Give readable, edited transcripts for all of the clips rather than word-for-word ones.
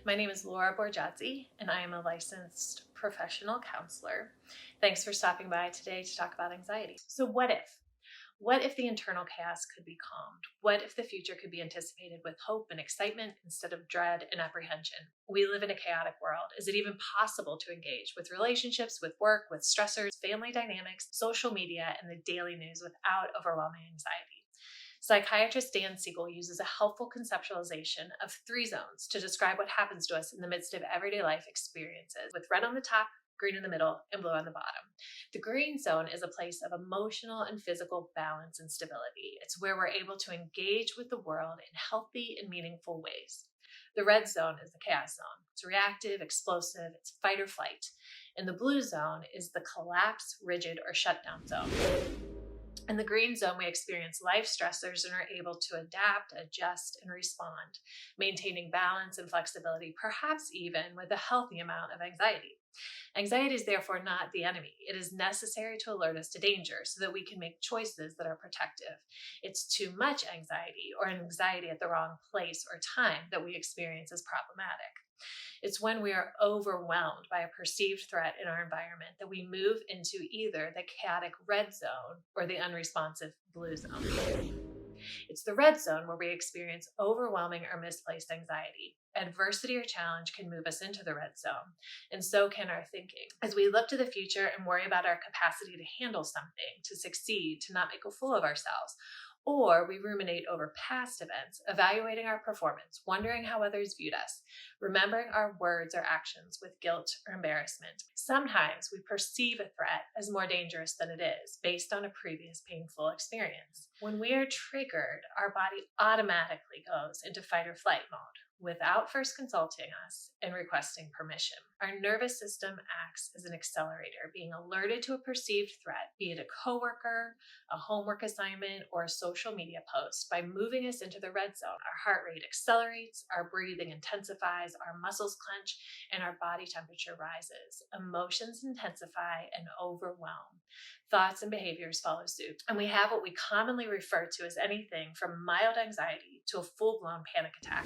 My name is Laura Bordjadze, and I am a licensed professional counselor. Thanks for stopping by today to talk about anxiety. So what if? What if the internal chaos could be calmed? What if the future could be anticipated with hope and excitement instead of dread and apprehension? We live in a chaotic world. Is it even possible to engage with relationships, with work, with stressors, family dynamics, social media, and the daily news without overwhelming anxiety? Psychiatrist Dan Siegel uses a helpful conceptualization of 3 zones to describe what happens to us in the midst of everyday life experiences, with red on the top, green in the middle, and blue on the bottom. The green zone is a place of emotional and physical balance and stability. It's where we're able to engage with the world in healthy and meaningful ways. The red zone is the chaos zone. It's reactive, explosive, it's fight or flight. And the blue zone is the collapse, rigid, or shutdown zone. In the green zone, we experience life stressors and are able to adapt, adjust, and respond, maintaining balance and flexibility, perhaps even with a healthy amount of anxiety. Anxiety is therefore not the enemy. It is necessary to alert us to danger so that we can make choices that are protective. It's too much anxiety or anxiety at the wrong place or time that we experience as problematic. It's when we are overwhelmed by a perceived threat in our environment that we move into either the chaotic red zone or the unresponsive blue zone. It's the red zone where we experience overwhelming or misplaced anxiety. Adversity or challenge can move us into the red zone, and so can our thinking. As we look to the future and worry about our capacity to handle something, to succeed, to not make a fool of ourselves, or we ruminate over past events, evaluating our performance, wondering how others viewed us, remembering our words or actions with guilt or embarrassment. Sometimes we perceive a threat as more dangerous than it is, based on a previous painful experience. When we are triggered, our body automatically goes into fight or flight mode without first consulting us and requesting permission. Our nervous system acts as an accelerator, being alerted to a perceived threat, be it a coworker, a homework assignment, or a social media post, by moving us into the red zone. Our heart rate accelerates, our breathing intensifies, our muscles clench, and our body temperature rises. Emotions intensify and overwhelm. Thoughts and behaviors follow suit. And we have what we commonly refer to as anything from mild anxiety to a full-blown panic attack.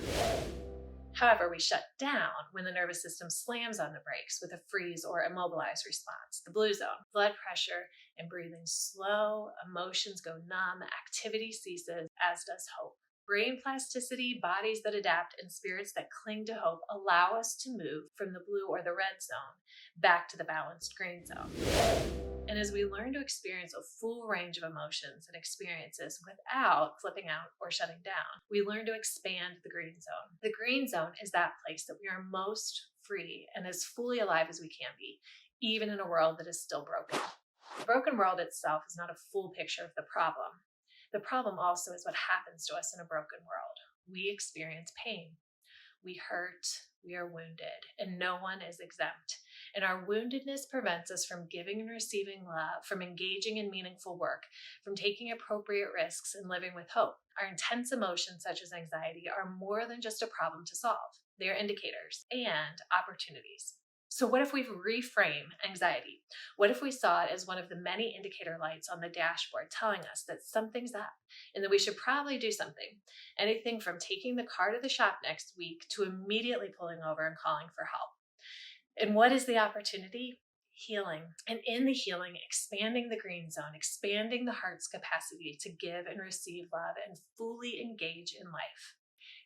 However, we shut down when the nervous system slams on the brakes with a freeze or immobilized response. The blue zone, blood pressure and breathing slow, emotions go numb, activity ceases, as does hope. Brain plasticity, bodies that adapt, and spirits that cling to hope allow us to move from the blue or the red zone back to the balanced green zone. And as we learn to experience a full range of emotions and experiences without flipping out or shutting down, we learn to expand the green zone. The green zone is that place that we are most free and as fully alive as we can be, even in a world that is still broken. The broken world itself is not a full picture of the problem. The problem also is what happens to us in a broken world. We experience pain. We hurt, we are wounded, and no one is exempt. And our woundedness prevents us from giving and receiving love, from engaging in meaningful work, from taking appropriate risks and living with hope. Our intense emotions, such as anxiety, are more than just a problem to solve. They are indicators and opportunities. So what if we reframe anxiety? What if we saw it as one of the many indicator lights on the dashboard telling us that something's up and that we should probably do something? Anything from taking the car to the shop next week to immediately pulling over and calling for help. And what is the opportunity? Healing. And in the healing, expanding the green zone, expanding the heart's capacity to give and receive love and fully engage in life.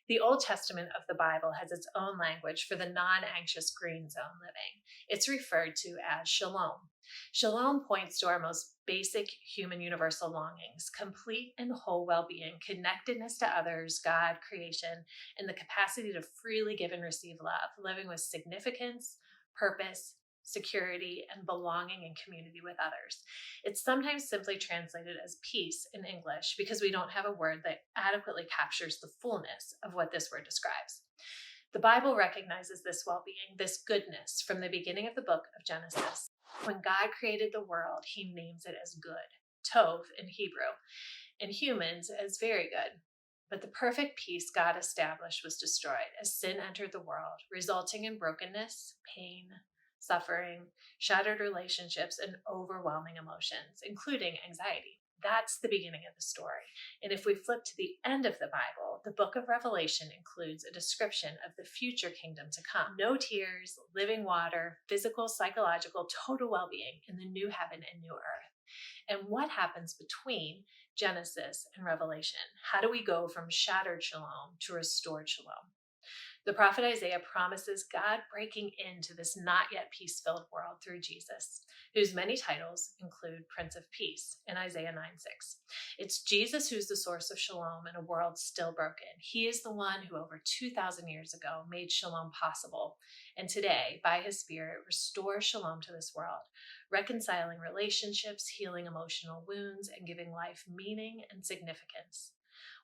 The Old Testament of the Bible has its own language for the non-anxious green zone living. It's referred to as Shalom. Shalom points to our most basic human universal longings: complete and whole well-being, connectedness to others, God, creation, and the capacity to freely give and receive love, living with significance, purpose, security, and belonging in community with others. It's sometimes simply translated as peace in English because we don't have a word that adequately captures the fullness of what this word describes. The Bible recognizes this well-being, this goodness, from the beginning of the book of Genesis. When God created the world, he names it as good, tov in Hebrew, and humans as very good. But the perfect peace God established was destroyed as sin entered the world, resulting in brokenness, pain, suffering, shattered relationships, and overwhelming emotions, including anxiety. That's the beginning of the story. And if we flip to the end of the Bible, the book of Revelation includes a description of the future kingdom to come. No tears, living water, physical, psychological, total well-being in the new heaven and new earth. And what happens between Genesis and Revelation? How do we go from shattered shalom to restored shalom? The prophet Isaiah promises God breaking into this not yet peace-filled world through Jesus, whose many titles include Prince of Peace in Isaiah 9:6. It's Jesus who's the source of shalom in a world still broken. He is the one who over 2,000 years ago made shalom possible, and today, by his Spirit, restores shalom to this world, reconciling relationships, healing emotional wounds, and giving life meaning and significance.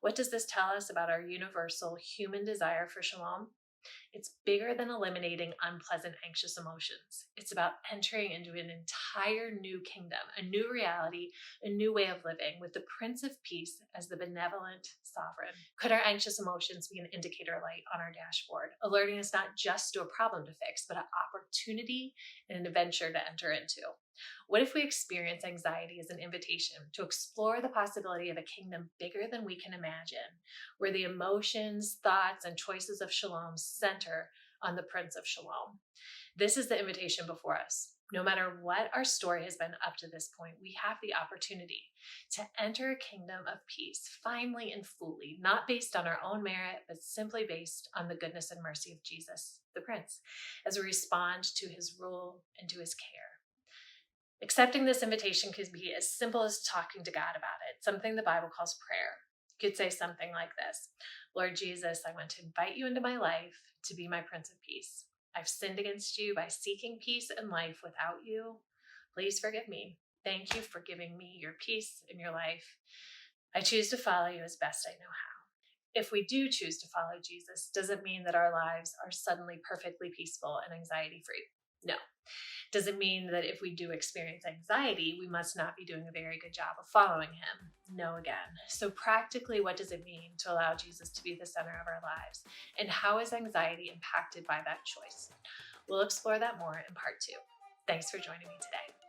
What does this tell us about our universal human desire for shalom? It's bigger than eliminating unpleasant, anxious emotions. It's about entering into an entire new kingdom, a new reality, a new way of living with the Prince of Peace as the benevolent sovereign. Could our anxious emotions be an indicator light on our dashboard, alerting us not just to a problem to fix, but an opportunity and an adventure to enter into? What if we experience anxiety as an invitation to explore the possibility of a kingdom bigger than we can imagine, where the emotions, thoughts, and choices of shalom center on the Prince of Shalom? This is the invitation before us. No matter what our story has been up to this point, we have the opportunity to enter a kingdom of peace, finally and fully, not based on our own merit, but simply based on the goodness and mercy of Jesus, the Prince, as we respond to his rule and to his care. Accepting this invitation could be as simple as talking to God about it, something the Bible calls prayer. You could say something like this: Lord Jesus, I want to invite you into my life to be my Prince of Peace. I've sinned against you by seeking peace and life without you. Please forgive me. Thank you for giving me your peace in your life. I choose to follow you as best I know how. If we do choose to follow Jesus, does it mean that our lives are suddenly perfectly peaceful and anxiety-free? No. Does it mean that if we do experience anxiety, we must not be doing a very good job of following him? No again. So practically, what does it mean to allow Jesus to be the center of our lives? And how is anxiety impacted by that choice? We'll explore that more in part 2. Thanks for joining me today.